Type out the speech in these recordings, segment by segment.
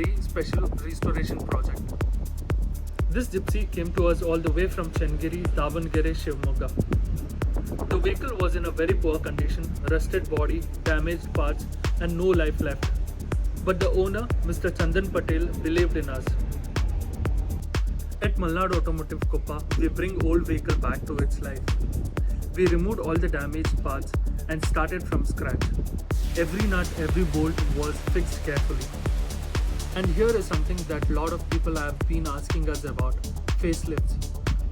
very special restoration project. This Gypsy came to us all the way from Chengeri, Shivamogga. The vehicle was in a very poor condition, rusted body, damaged parts and no life left. But the owner, Mr. Chandhan Patel, believed in us. At Malnad Automotive Koppa, we bring old vehicle back to its life. We removed all the damaged parts and started from scratch. Every nut, every bolt was fixed carefully. And here is something that a lot of people have been asking us about, facelifts.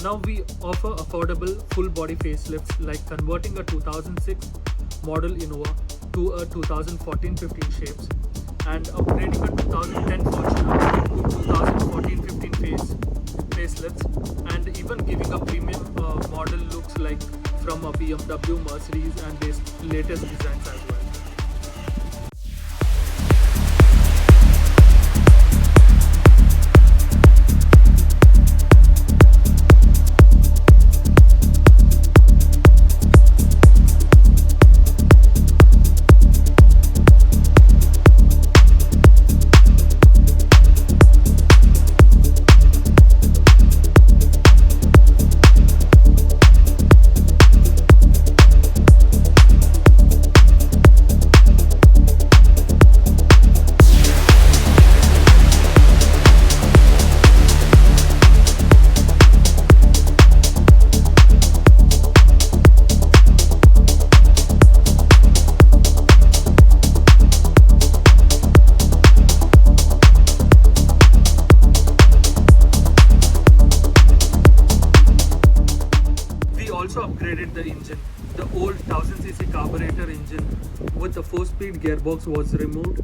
Now we offer affordable full body facelifts like converting a 2006 model Innova to a 2014-15 shapes and upgrading a 2010 Fortuner to 2014-15 facelifts and even giving a premium model looks like from a BMW, Mercedes and their latest designs as well. Also upgraded the engine. The old 1000cc carburetor engine with the 4-speed gearbox was removed.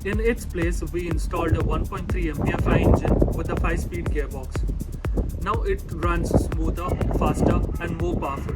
In its place, we installed a 1.3 MPFI engine with a 5-speed gearbox. Now it runs smoother, faster and more powerful.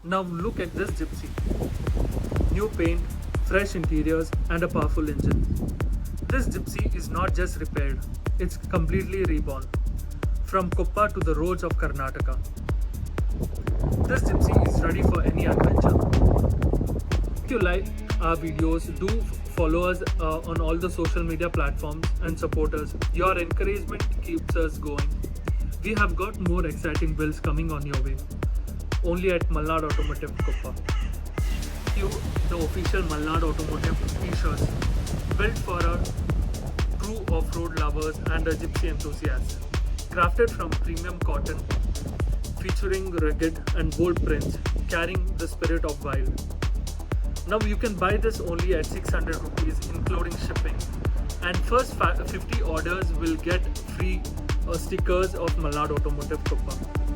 Now look at this Gypsy. New paint, fresh interiors and a powerful engine. This Gypsy is not just repaired, it's completely reborn. From Koppa to the roads of Karnataka. This Gypsy is ready for any adventure. If you like our videos, do follow us on all the social media platforms and support us. Your encouragement keeps us going. We have got more exciting builds coming on your way. Only at Malnad Automotive Koppa. The official Malnad Automotive t-shirts built for our true off-road lovers and a Gypsy enthusiasts. Crafted from premium cotton, featuring rugged and bold prints, carrying the spirit of wild. Now you can buy this only at 600 rupees including shipping. And first 50 orders will get free stickers of Malnad Automotive Koppa.